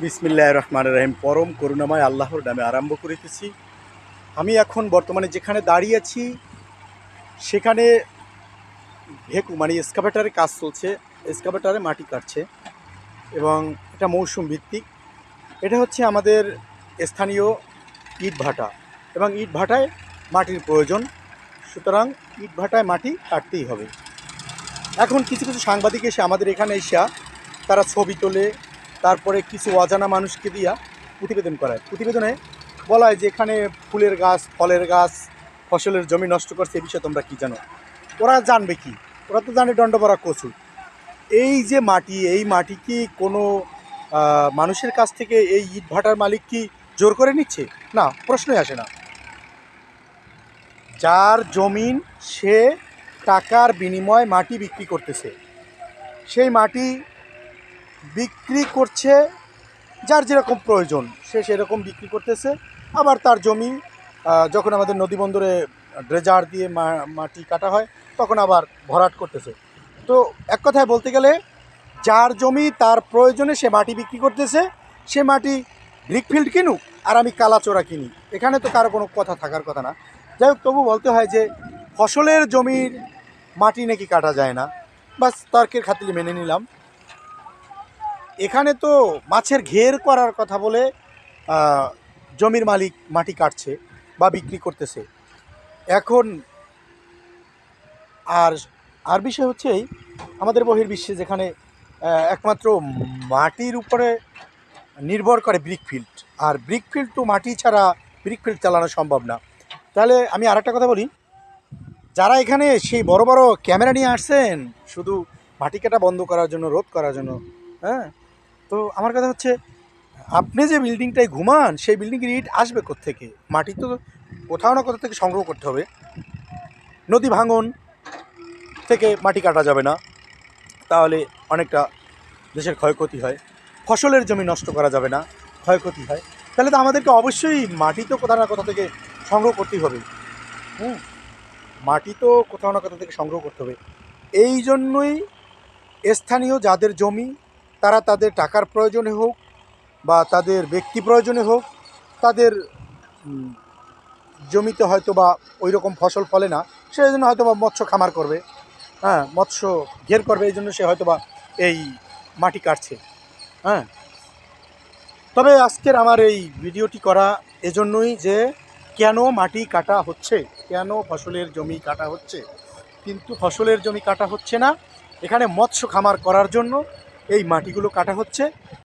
বিসমিল্লাহির রহমানির রহিম। পরম করুণাময় আল্লাহর নামে আরম্ভ করিতেছি। আমি এখন বর্তমানে যেখানে দাঁড়িয়ে আছি সেখানে এক্সকাভেটারে কাজ চলছে। এক্সকাভেটারে মাটি কাটছে এবং এটা মৌসুম ভিত্তিক। এটা হচ্ছে আমাদের স্থানীয় ইট ভাটা এবং ইট ভাটায় মাটির প্রয়োজন, সুতরাং ইট ভাটায় মাটি কাটতেই হবে। এখন কিছু কিছু সাংবাদিক এসে আমাদের এখানে এসে তারা ছবি তোলে, তারপরে কিছু অজানা মানুষকে দিয়া প্রতিবেদন করায়। প্রতিবেদনে বলা হয় যে এখানে ফুলের গাছ, ফলের গাছ, ফসলের জমি নষ্ট করছে। এই বিষয়ে তোমরা কী জানো? ওরা জানবে কি? ওরা তো জানে দণ্ডপরা কচু। এই যে মাটি, এই মাটি কি কোনো মানুষের কাছ থেকে এই ইট ভাটার মালিক কি জোর করে নিচ্ছে? না, প্রশ্নই আসে না। যার জমিন সে টাকার বিনিময়ে মাটি বিক্রি করতেছে, সেই মাটি বিক্রি করছে যার যেরকম প্রয়োজন সে সেরকম বিক্রি করতেছে। আবার তার জমি যখন আমাদের নদী বন্দরে ড্রেজার দিয়ে মাটি কাটা হয় তখন আবার ভরাট করতেছে। তো এক কথায় বলতে গেলে যার জমি তার প্রয়োজনে সে মাটি বিক্রি করতেছে। সে মাটি ব্রিকফিল্ড কিনুক আর আমি কালাচোরা কিনি, এখানে তো কারো কোনো কথা থাকার কথা না। যাই হোক, তবু বলতে হয় যে ফসলের জমির মাটি নাকি কাটা যায় না। বাস তর্কের খাতিরে মেনে নিলাম। এখানে তো মাছের ঘের করার কথা বলে জমির মালিক মাটি কাটছে বা বিক্রি করতেছে। এখন আর আর বিষয় হচ্ছে এই, আমাদের বহির্বিশ্বে যেখানে একমাত্র মাটির উপরে নির্ভর করে ব্রিকফিল্ড, আর ব্রিকফিল্ড তো মাটি ছাড়া ব্রিকফিল্ড চালানো সম্ভব না। তাহলে আমি আর একটা কথা বলি, যারা এখানে সেই বড় বড় ক্যামেরা নিয়ে আসছেন শুধু মাটি কাটা বন্ধ করার জন্য, রোধ করার জন্য, হ্যাঁ, তো আমার কথা হচ্ছে আপনি যে বিল্ডিংটায় ঘুমান সেই বিল্ডিংয়ের ইট আসবে কোত্থেকে? মাটি তো কোথাও না কোথাও থেকে সংগ্রহ করতে হবে। নদী ভাঙন থেকে মাটি কাটা যাবে না, তাহলে অনেকটা দেশের ক্ষয়ক্ষতি হয়। ফসলের জমি নষ্ট করা যাবে না, ক্ষয়ক্ষতি হয়। তাহলে তো আমাদেরকে অবশ্যই মাটি তো কোথাও না কোথাও থেকে সংগ্রহ করতেই হবে। মাটি তো কোথাও না কোথাও থেকে সংগ্রহ করতে হবে। এই জন্যই স্থানীয় যাদের জমি, তারা তাদের টাকার প্রয়োজনে হোক বা তাদের ব্যক্তি প্রয়োজনে হোক, তাদের জমিতে হয়তো বা ওই রকম ফসল ফলে না, সেই জন্য হয়তো বা মৎস্য খামার করবে, হ্যাঁ, মৎস্য ঘের করবে, এই জন্য সে হয়তো বা এই মাটি কাটছে। হ্যাঁ, তবে আজকের আমার এই ভিডিওটি করা এজন্যই যে কেন মাটি কাটা হচ্ছে, কেন ফসলের জমি কাটা হচ্ছে। কিন্তু ফসলের জমি কাটা হচ্ছে না, এখানে মৎস্য খামার করার জন্য এই মাটিগুলো কাটা হচ্ছে।